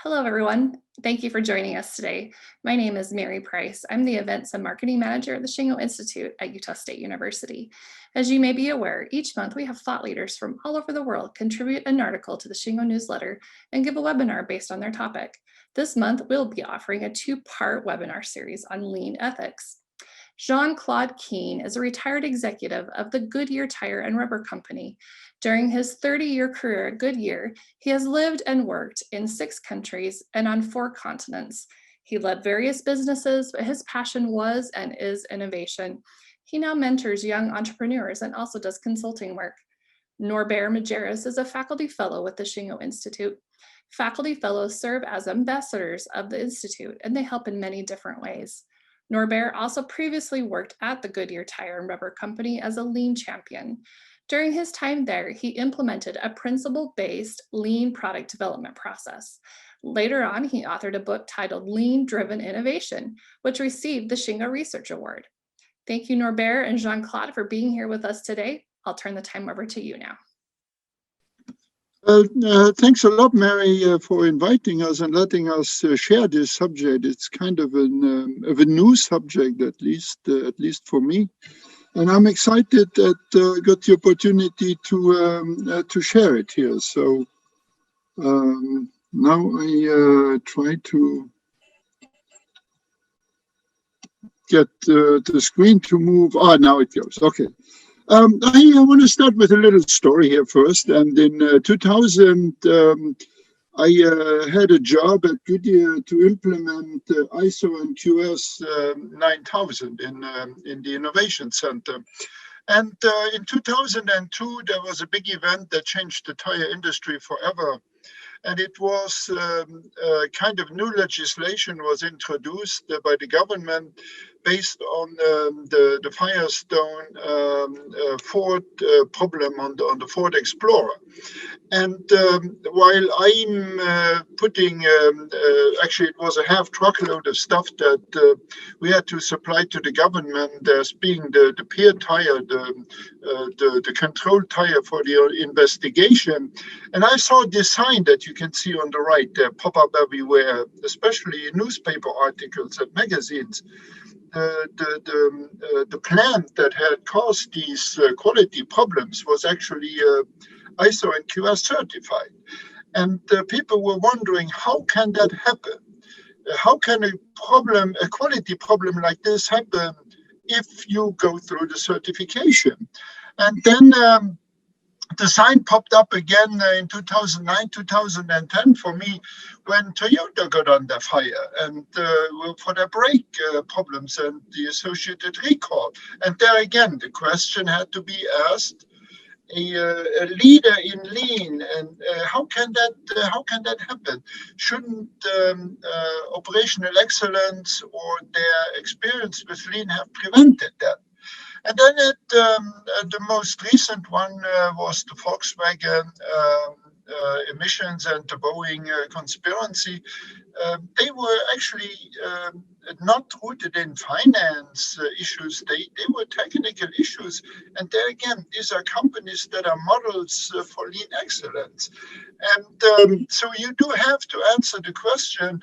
Hello, everyone. Thank you for joining us today. My name is Mary Price. I'm the Events and Marketing Manager at the Shingo Institute at Utah State University. As you may be aware, each month we have thought leaders from all over the world contribute an article to the Shingo newsletter and give a webinar based on their topic. This month, we'll be offering a two-part webinar series on lean ethics. Jean-Claude Keene is a retired executive of the Goodyear Tire and Rubber Company. During his 30-year career at Goodyear, he has lived and worked in 6 countries and on 4 continents. He led various businesses, but his passion was and is innovation. He now mentors young entrepreneurs and also does consulting work. Norbert Majerus is a faculty fellow with the Shingo Institute. Faculty fellows serve as ambassadors of the Institute, and they help in many different ways. Norbert also previously worked at the Goodyear Tire and Rubber Company as a lean champion. During his time there, he implemented a principle-based lean product development process. Later on, he authored a book titled Lean Driven Innovation, which received the Shingo Research Award. Thank you, Norbert and Jean-Claude, for being here with us today. I'll turn the time over to you now. Thanks a lot, Mary, for inviting us and letting us share this subject. It's kind of a new subject, at least for me, and I'm excited that I got the opportunity to share it here. So now I try to get the screen to move. Now it goes. Okay. I want to start with a little story here first. And in 2000, I had a job at Goodyear to implement ISO and QS 9000 in the Innovation Center. And in 2002, there was a big event that changed the tire industry forever. And it was kind of new legislation was introduced by the government based on the Firestone Ford problem on the Ford Explorer. And while I'm putting, actually it was a half truckload of stuff that we had to supply to the government as being the peer tire, the control tire for the investigation. And I saw this sign that you can see on the right there pop up everywhere, especially in newspaper articles and magazines. The plant that had caused these quality problems was actually ISO and QS certified. And people were wondering, how can that happen? How can a quality problem like this happen if you go through the certification? And then the sign popped up again in 2009, 2010 for me when Toyota got under fire and for their brake problems and the associated recall. And there again, the question had to be asked, a leader in lean, and how can that happen? Shouldn't operational excellence or their experience with lean have prevented that? And then the most recent one was the Volkswagen emissions and the Boeing conspiracy. They were actually not rooted in finance issues. They were technical issues. And there again, these are companies that are models for lean excellence. And so you do have to answer the question,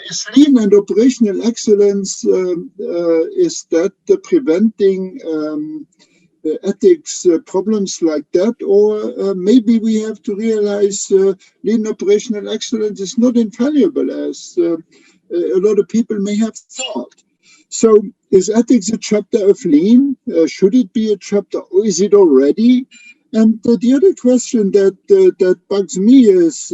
is lean and operational excellence, is that preventing ethics problems like that? Or maybe we have to realize lean operational excellence is not infallible as a lot of people may have thought. So is ethics a chapter of lean? Should it be a chapter, or is it already? And the other question that bugs me is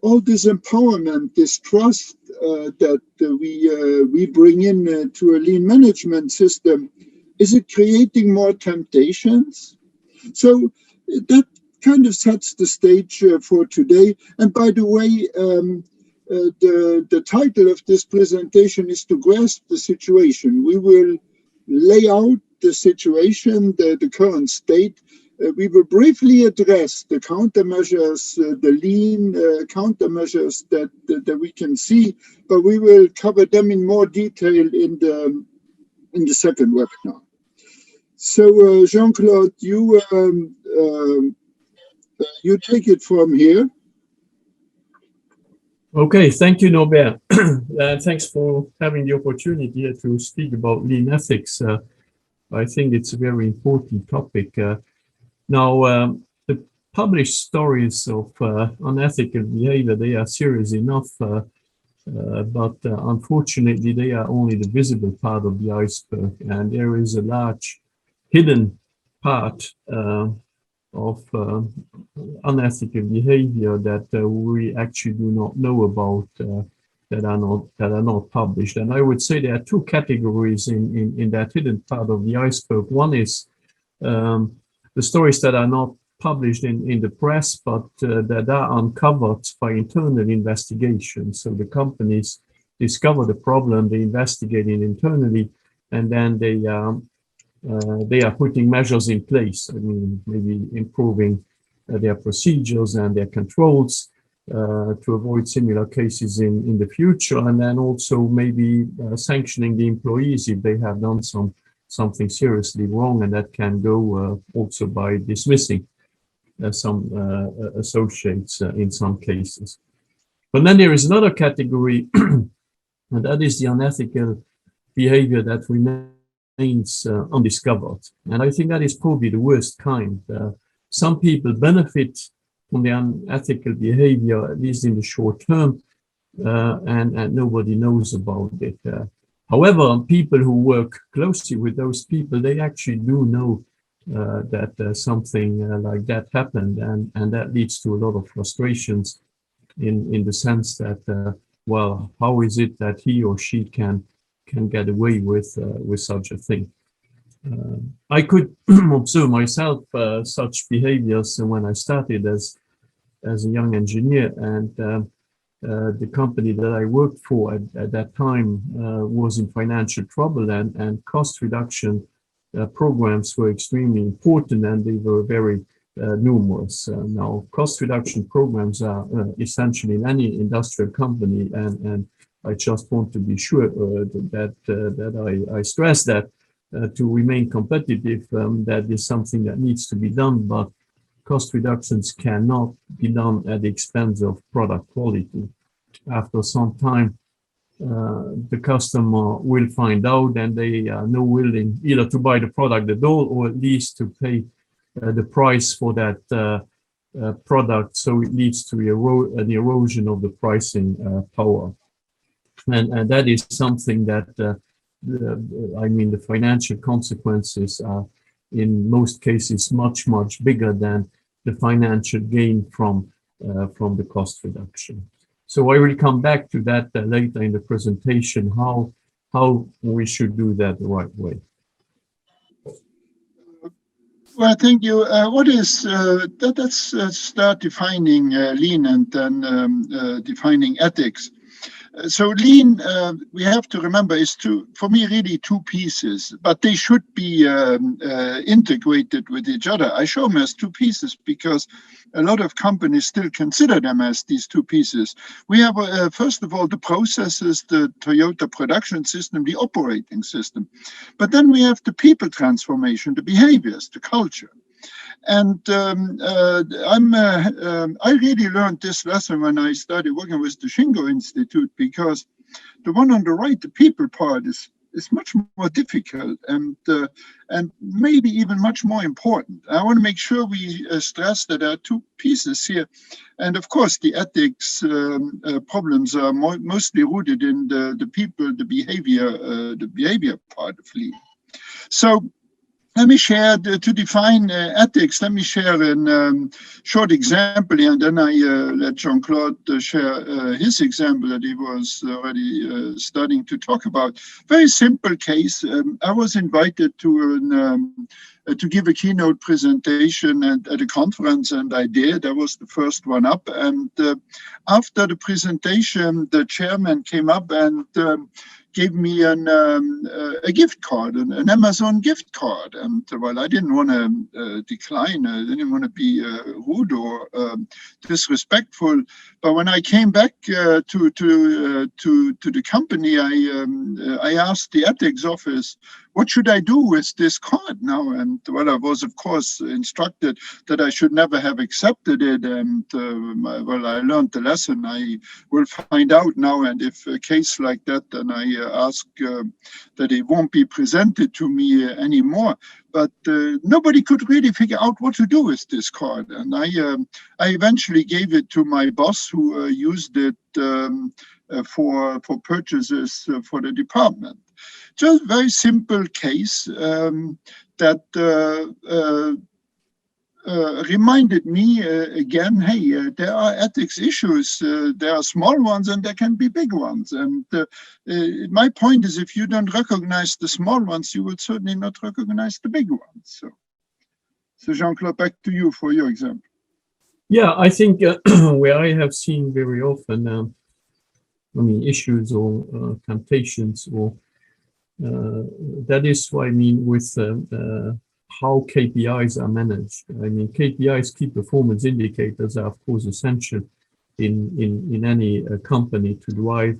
all this empowerment, this trust that we bring in to a lean management system. Is it creating more temptations? So that kind of sets the stage for today. And by the way, the title of this presentation is to grasp the situation. We will lay out the situation, the current state. We will briefly address the countermeasures, the lean countermeasures that we can see, but we will cover them in more detail in the second webinar. So Jean-Claude, you take it from here. Okay, thank you, Norbert. Thanks for having the opportunity here to speak about lean ethics. I think it's a very important topic. Now, the published stories of unethical behavior, they are serious enough, but unfortunately, they are only the visible part of the iceberg, and there is a large hidden part of unethical behavior that we actually do not know about, that are not published. And I would say there are two categories in that hidden part of the iceberg. One is the stories that are not published in the press, but that are uncovered by internal investigations. So the companies discover the problem, they investigate it internally, and then they are putting measures in place. I mean, maybe improving their procedures and their controls to avoid similar cases in the future, and then also maybe sanctioning the employees if they have done something seriously wrong, and that can go also by dismissing some associates in some cases. But then there is another category, and that is the unethical behavior that remains undiscovered. And I think that is probably the worst kind. Some people benefit from the unethical behavior, at least in the short term, and nobody knows about it. However, people who work closely with those people, they actually do know that something like that happened, and that leads to a lot of frustrations in the sense that, well, how is it that he or she can get away with such a thing? I could observe myself such behaviors when I started as a young engineer, and the company that I worked for at that time was in financial trouble, and cost reduction programs were extremely important, and they were very numerous. Now, cost reduction programs are essential in any industrial company, and I just want to be sure that I stress that to remain competitive, that is something that needs to be done, but cost reductions cannot be done at the expense of product quality. After some time, the customer will find out, and they are not willing either to buy the product at all, or at least to pay the price for that product. So it leads to an erosion of the pricing power. And that is something that, I mean, the financial consequences are in most cases much bigger than the financial gain from the cost reduction. So I will come back to that later in the presentation, how we should do that the right way. Well, thank you. Let's start defining lean and then defining ethics. So lean, we have to remember, is for me really two pieces, but they should be integrated with each other. I show them as two pieces because a lot of companies still consider them as these two pieces. We have, first of all, the processes, the Toyota production system, the operating system. But then we have the people transformation, the behaviors, the culture. And I really learned this lesson when I started working with the Shingo Institute, because the one on the right, the people part, is much more difficult and maybe even much more important. I want to make sure we stress that there are two pieces here. And of course, the ethics problems are mostly rooted in the people, the behavior part of lean. So let me share, to define ethics, let me share a short example here, and then I let Jean-Claude share his example that he was already starting to talk about. Very simple case. I was invited to give a keynote presentation at a conference, and I did. I was the first one up. And after the presentation, the chairman came up and gave me a gift card, an Amazon gift card. And well, I didn't want to decline. I didn't want to be rude or disrespectful. But when I came back to the company, I asked the ethics office what should I do with this card now? And well, I was of course instructed that I should never have accepted it. And well, I learned the lesson. I will find out now. And if a case like that, then I ask that it won't be presented to me anymore. But nobody could really figure out what to do with this card. And I eventually gave it to my boss, who used it for purchases for the department. Just a very simple case that reminded me again, hey, there are ethics issues. There are small ones and there can be big ones. And my point is, if you don't recognize the small ones, you will certainly not recognize the big ones. So Jean-Claude, back to you for your example. Yeah, I think where I have seen very often, issues or temptations, or that is what I mean with how KPIs are managed. I mean, KPIs, key performance indicators, are of course essential in any company to drive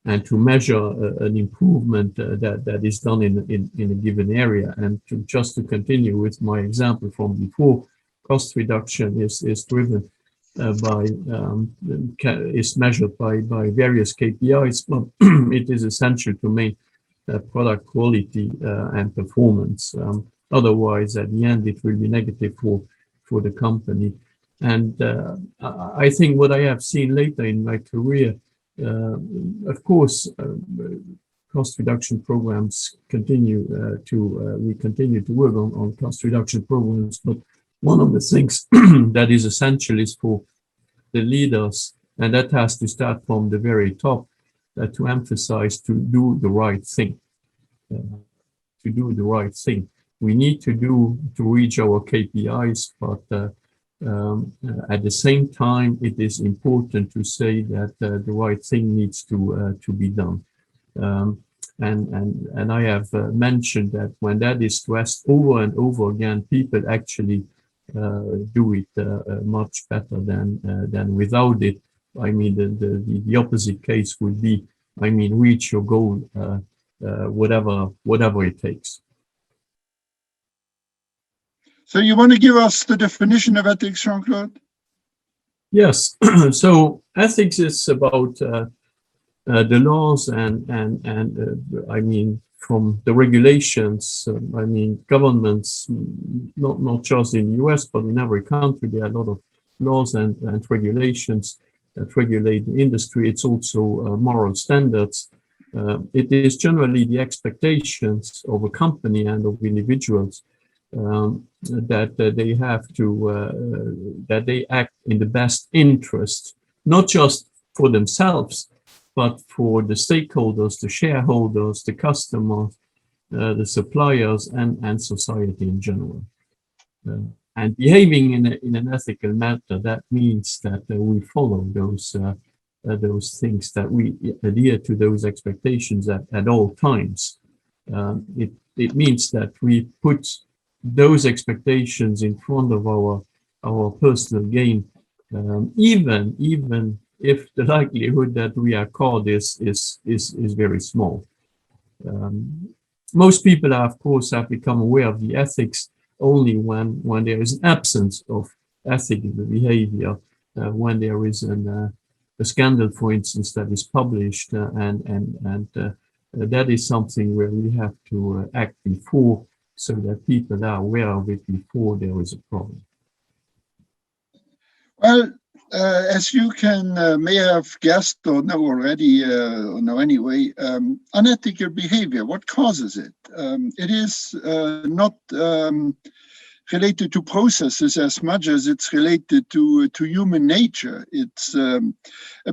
and to measure an improvement that is done in a given area. And just to continue with my example from before, cost reduction is driven is measured by various KPIs, but it is essential to maintain product quality and performance. Otherwise, at the end, it will be negative for the company. And I think what I have seen later in my career, of course, cost reduction programs continue we continue to work on cost reduction programs, but one of the things that is essential is for the leaders, and that has to start from the very top, to emphasize to do the right thing. We need to reach our KPIs, but at the same time, it is important to say that the right thing needs to be done. And I have mentioned that when that is stressed over and over again, people actually do it much better than without it. I mean, the opposite case would be, reach your goal, whatever it takes. So you want to give us the definition of ethics, Jean-Claude? Yes. So ethics is about the laws and from the regulations. Governments, not just in the US, but in every country, there are a lot of laws and regulations that regulate the industry. It's also moral standards. It is generally the expectations of a company and of individuals that they have to that they act in the best interest, not just for themselves, but for the stakeholders, the shareholders, the customers, the suppliers, and society in general. And behaving in an ethical manner, that means that we follow those things, that we adhere to those expectations at all times. It means that we put those expectations in front of our personal gain, even if the likelihood that we are caught is very small. Most people, of course, have become aware of the ethics only when there is an absence of ethical behavior, when there is a scandal, for instance, that is published, and that is something where we have to act before, so that people are aware of it before there is a problem. Well, as you may have guessed or know already, or know anyway, unethical behavior, what causes it? It is not related to processes as much as it's related to human nature. It's a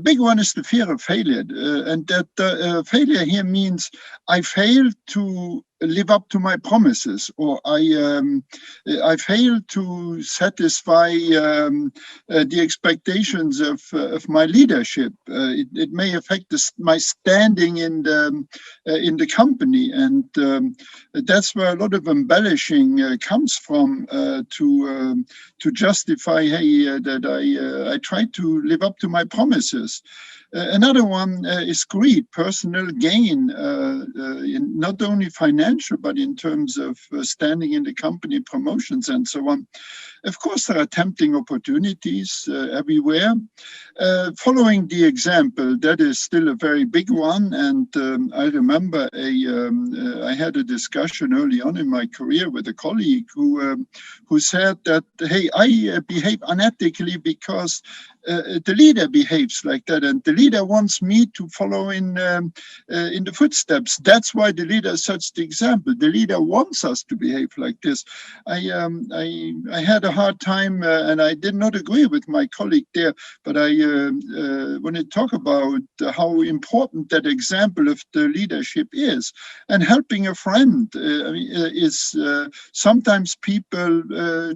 big one is the fear of failure, and that failure here means I failed to live up to my promises, or I failed to satisfy the expectations of my leadership. It may affect my standing in the company, and that's where a lot of embellishing comes from, to justify, hey, that I tried to live up to my promises. Another one is greed, personal gain, not only financial, but in terms of standing in the company, promotions, and so on. Of course, there are tempting opportunities everywhere. Following the example, that is still a very big one. And I remember I had a discussion early on in my career with a colleague who said that, hey, I behave unethically because the leader behaves like that, and the leader wants me to follow in the footsteps. That's why the leader sets the example. The leader wants us to behave like this. I had a hard time, and I did not agree with my colleague there. But I want to talk about how important that example of the leadership is, and helping a friend is sometimes people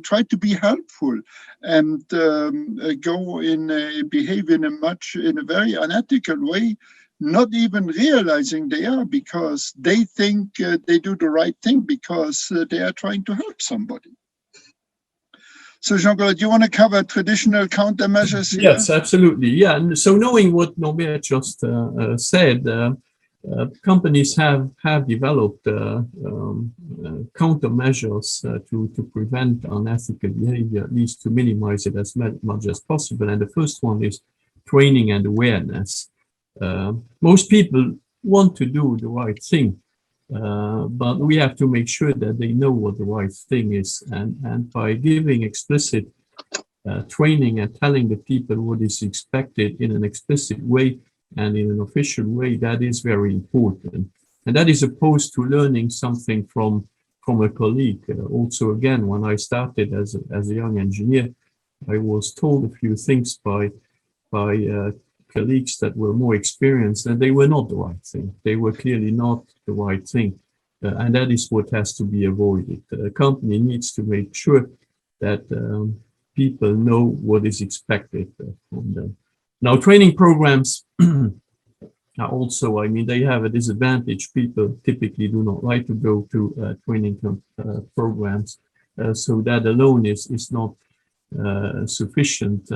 try to be helpful and go in behave in a very unethical way, not even realizing they are, because they think they do the right thing because they are trying to help somebody. So Jean-Claude, do you want to cover traditional countermeasures here? Yes, absolutely. Yeah, and so knowing what Norbert just said, companies have developed countermeasures to prevent unethical behavior, at least to minimize it as much as possible. And the first one is training and awareness. Most people want to do the right thing, but we have to make sure that they know what the right thing is. And by giving explicit training and telling the people what is expected in an explicit way and in an official way, that is very important. And that is opposed to learning something from a colleague. Also, again, when I started as a young engineer, I was told a few things by colleagues that were more experienced, and they were not the right thing. They were clearly not the right thing. And that is what has to be avoided. A company needs to make sure that people know what is expected from them. Now, training programs are also, I mean, they have a disadvantage. People typically do not like to go to training programs. So that alone is not sufficient.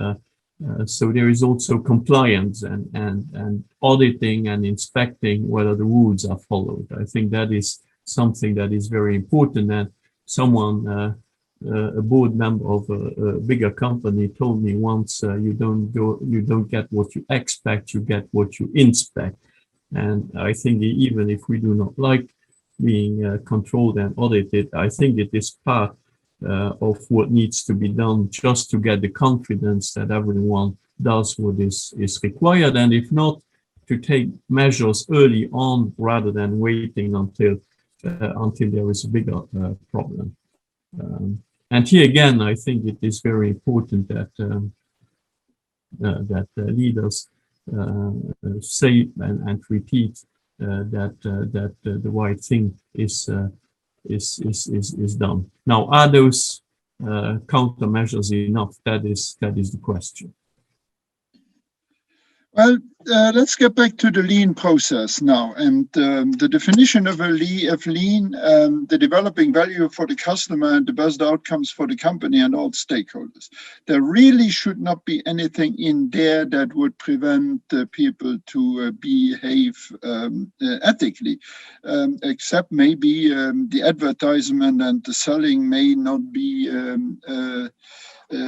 So there is also compliance and auditing and inspecting whether the rules are followed. I think that is something that is very important. And someone, a board member of a bigger company, told me once, you don't get what you expect, you get what you inspect. And I think even if we do not like being controlled and audited, I think it is part of what needs to be done just to get the confidence that everyone does what is required, and if not, to take measures early on rather than waiting until there is a bigger problem. And here again, I think it is very important that leaders say and repeat that the right thing is done. Now, are those countermeasures enough? That is the question. Well, let's get back to the lean process now, and the definition of lean, the developing value for the customer and the best outcomes for the company and all stakeholders. There really should not be anything in there that would prevent people to behave ethically, except maybe the advertisement and the selling may not be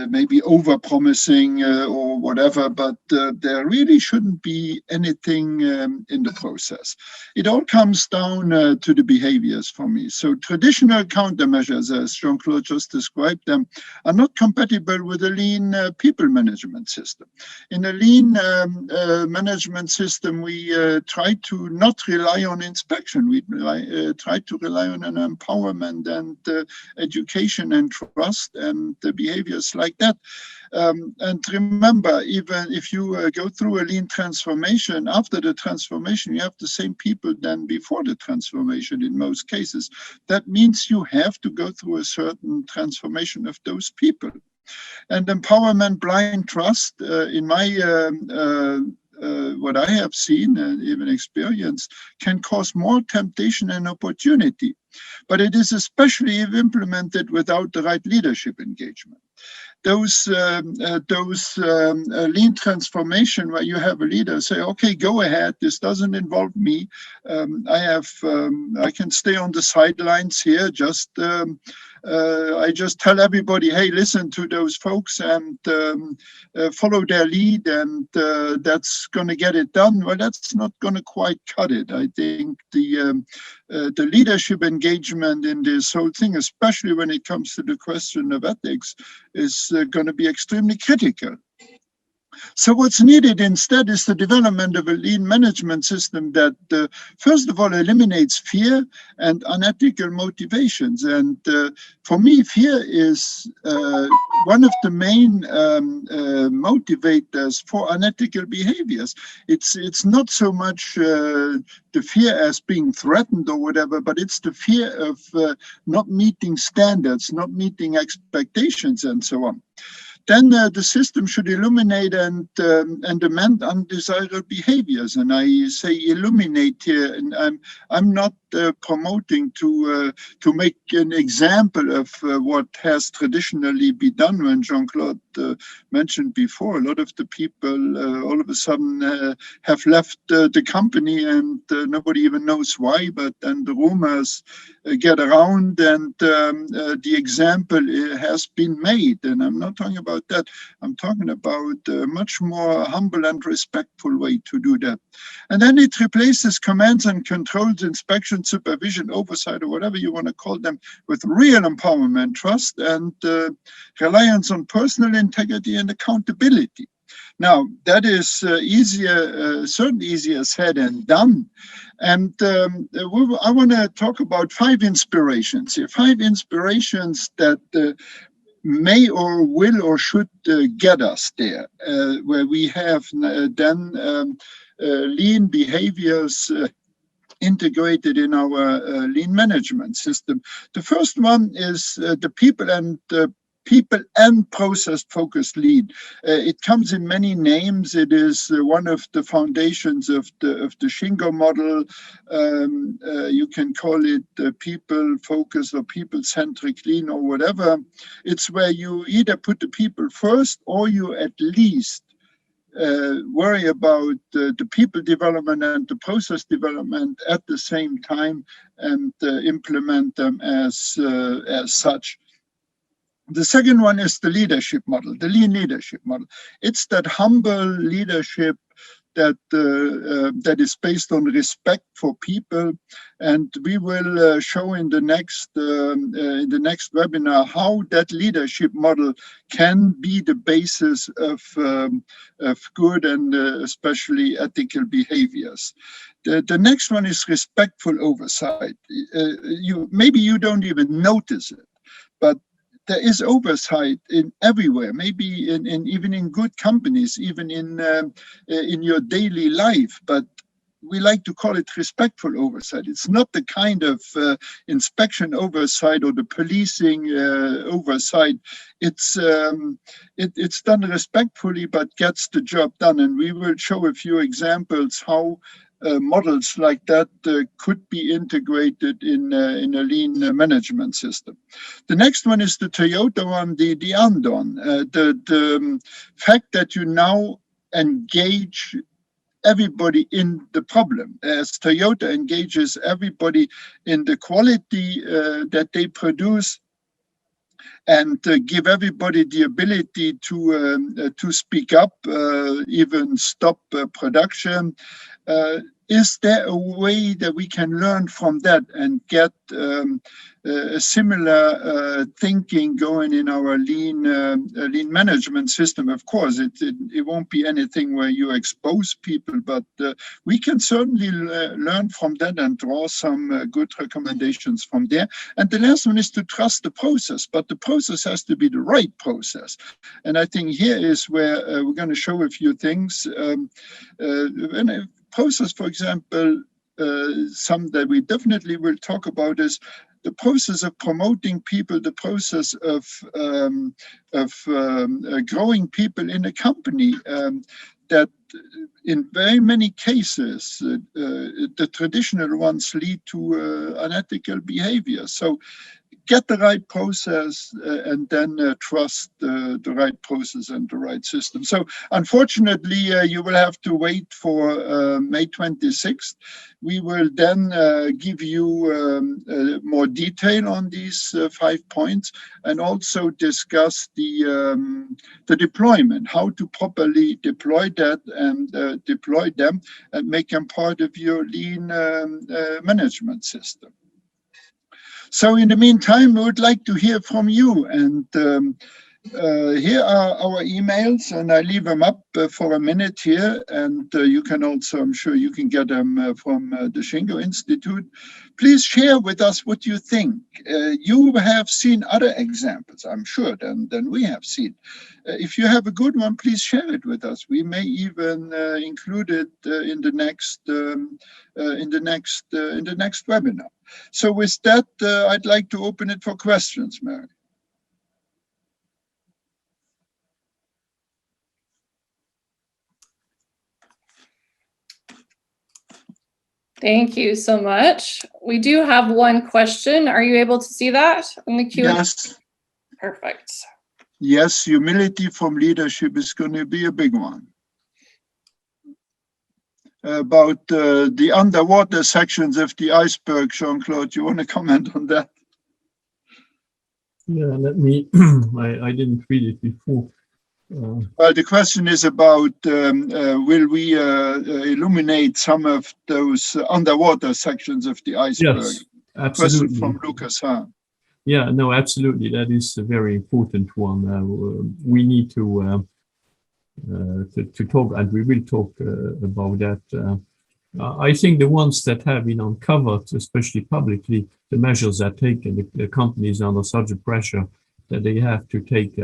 maybe over-promising or whatever, but there really shouldn't be anything in the process. It all comes down to the behaviors for me. So traditional countermeasures, as Jean-Claude just described them, are not compatible with a lean people management system. In a lean management system, we try to not rely on inspection. We try to rely on an empowerment and education and trust and the behaviors like that. And remember, even if you go through a lean transformation, after the transformation, you have the same people than before the transformation in most cases. That means you have to go through a certain transformation of those people. And empowerment, blind trust, in my what I have seen and even experienced, can cause more temptation and opportunity. But it is especially if implemented without the right leadership engagement. Those lean transformation where you have a leader say, okay, go ahead, this doesn't involve me. I can stay on the sidelines here, I just tell everybody, hey, listen to those folks and follow their lead, and that's going to get it done. Well, that's not going to quite cut it. I think the leadership engagement in this whole thing, especially when it comes to the question of ethics, is going to be extremely critical. So what's needed instead is the development of a lean management system that, first of all, eliminates fear and unethical motivations. And for me, fear is one of the main motivators for unethical behaviors. It's not so much the fear as being threatened or whatever, but it's the fear of not meeting standards, not meeting expectations, and so on. Then the system should illuminate and amend undesirable behaviors. And I say illuminate here, and I'm not promoting to make an example of what has traditionally been done. When Jean-Claude mentioned before, a lot of the people all of a sudden have left the company, and nobody even knows why, but then the rumors get around, and the example has been made. And I'm not talking about that. I'm talking about a much more humble and respectful way to do that. And then it replaces commands and controls, inspection, supervision, oversight, or whatever you want to call them, with real empowerment, trust, and reliance on personal integrity and accountability. Now, that is certainly easier said than done. And I want to talk about 5 inspirations here, 5 inspirations that may or will or should get us there, where we have then lean behaviors integrated in our lean management system. The first one is the people and process-focused lean. It comes in many names. It is one of the foundations of the Shingo model. You can call it people-focused or people-centric lean or whatever. It's where you either put the people first, or you at least worry about the people development and the process development at the same time, and implement them as such. The second one is the leadership model, the lean leadership model. It's that humble leadership that is based on respect for people, and we will show in the next webinar how that leadership model can be the basis of good and especially ethical behaviors. The next one is respectful oversight. Maybe you don't even notice it, but there is oversight in everywhere, maybe even in good companies, even in your daily life. But we like to call it respectful oversight. It's not the kind of inspection oversight or the policing oversight. It's done respectfully, but gets the job done. And we will show a few examples how models like that could be integrated in a lean management system. The next one is the Toyota one, the Andon. The fact that you now engage everybody in the problem, as Toyota engages everybody in the quality that they produce, and give everybody the ability to speak up, even stop production. Is there a way that we can learn from that and get a similar thinking going in our lean management system? Of course, it won't be anything where you expose people, but we can certainly learn from that and draw some good recommendations from there. And the last one is to trust the process, but the process has to be the right process. And I think here is where we're going to show a few things. When a process, for example, some that we definitely will talk about is the process of promoting people, the process of growing people in a company, that in very many cases, the traditional ones lead to unethical behavior. So get the right process and then trust the right process and the right system. So unfortunately, you will have to wait for May 26th. We will then give you more detail on these 5 points and also discuss the deployment, how to properly deploy that and deploy them and make them part of your lean management system. So in the meantime, we would like to hear from you. And here are our emails, and I leave them up for a minute here. And you can also, I'm sure you can get them from the Shingo Institute. Please share with us what you think. You have seen other examples, I'm sure, than we have seen. If you have a good one, please share it with us. We may even include it in the next webinar. So with that, I'd like to open it for questions, Mary. Thank you so much. We do have one question. Are you able to see that in the Q&A? Yes. Perfect. Yes, humility from leadership is going to be a big one. About the underwater sections of the iceberg, Jean-Claude, you want to comment on that? Yeah, let me, I didn't read it before. Well, the question is about will we illuminate some of those underwater sections of the iceberg? Yes, absolutely. Question from Lucas Hahn. Yeah, no, absolutely. That is a very important one. We need to talk, and we will talk about that. I think the ones that have been uncovered, especially publicly, the measures that taken, the companies under such a pressure that they have to take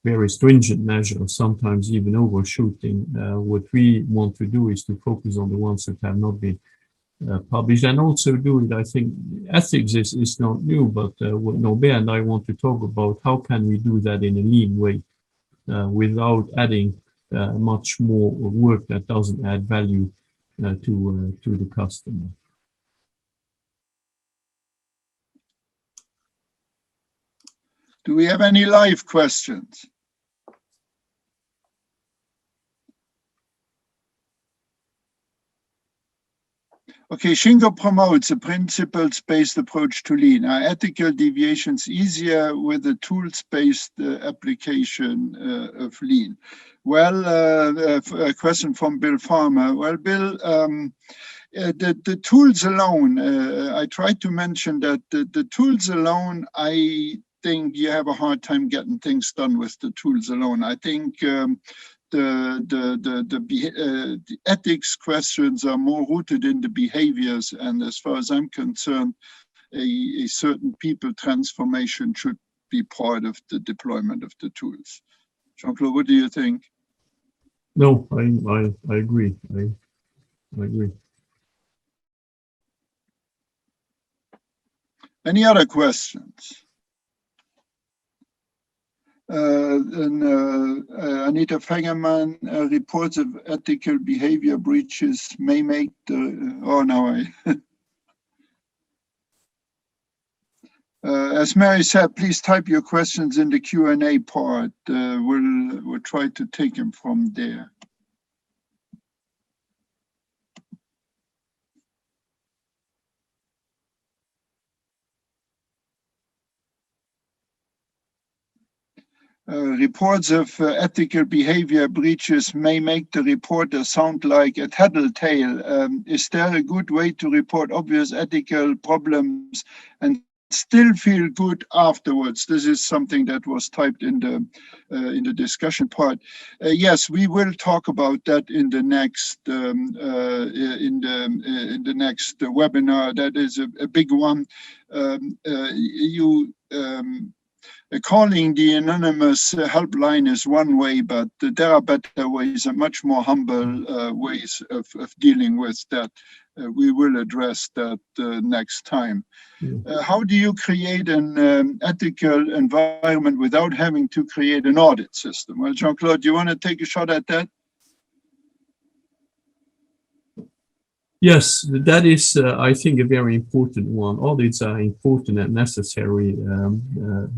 very stringent measures, sometimes even overshooting. What we want to do is to focus on the ones that have not been published, and also do it. I think ethics is not new, but what Norbert and I want to talk about, how can we do that in a lean way without adding much more work that doesn't add value to the customer. Do we have any live questions? Okay, Shingo promotes a principles-based approach to lean. Are ethical deviations easier with a tools-based application of lean? Well, a question from Bill Farmer. Well, Bill, the tools alone, I tried to mention that the tools alone, I think you have a hard time getting things done with the tools alone. I think the ethics questions are more rooted in the behaviors, and as far as I'm concerned, a certain people transformation should be part of the deployment of the tools. Jean-Claude, what do you think? No, I agree. I agree. Any other questions? Anita Fangerman, reports of ethical behavior breaches may make the, oh no, as Mary said, please type your questions in the Q&A part. We'll try to take them from there. Reports of ethical behavior breaches may make the reporter sound like a tattletale. Is there a good way to report obvious ethical problems and still feel good afterwards? This is something that was typed in the discussion part. Yes, we will talk about that in the next webinar. That is a big one. Calling the anonymous helpline is one way, but there are better ways and much more humble ways of dealing with that. We will address that next time. How do you create an ethical environment without having to create an audit system? Well, Jean-Claude, do you want to take a shot at that? Yes, that is, I think, a very important one. Audits are important and necessary,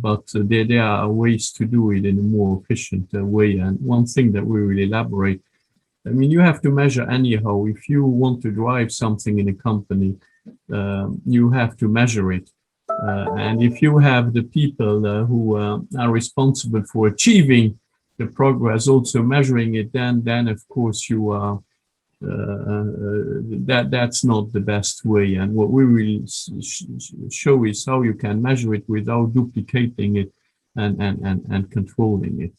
but there are ways to do it in a more efficient way. And one thing that we will elaborate, I mean, you have to measure anyhow. If you want to drive something in a company, you have to measure it. And if you have the people who are responsible for achieving the progress, also measuring it, then of course you are that's not the best way. And what we will show is how you can measure it without duplicating it and controlling it.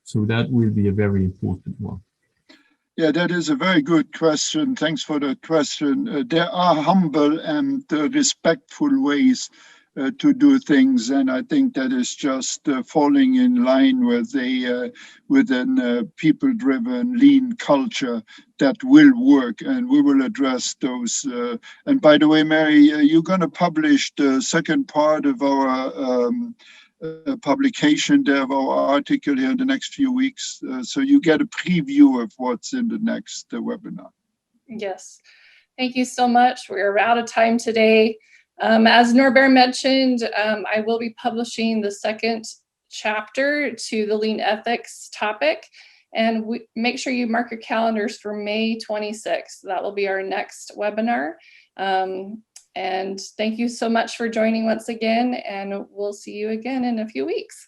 So that will be a very important one. Yeah, that is a very good question. Thanks for the question. There are humble and respectful ways to do things, and I think that is just falling in line with a people-driven, lean culture that will work, and we will address those. And by the way, Mary, you're going to publish the second part of our publication there of our article here in the next few weeks, so you get a preview of what's in the next webinar. Yes, thank you so much. We're out of time today. As Norbert mentioned, I will be publishing the second chapter to the Lean Ethics topic, and make sure you mark your calendars for May 26th. That will be our next webinar. And thank you so much for joining once again, and we'll see you again in a few weeks.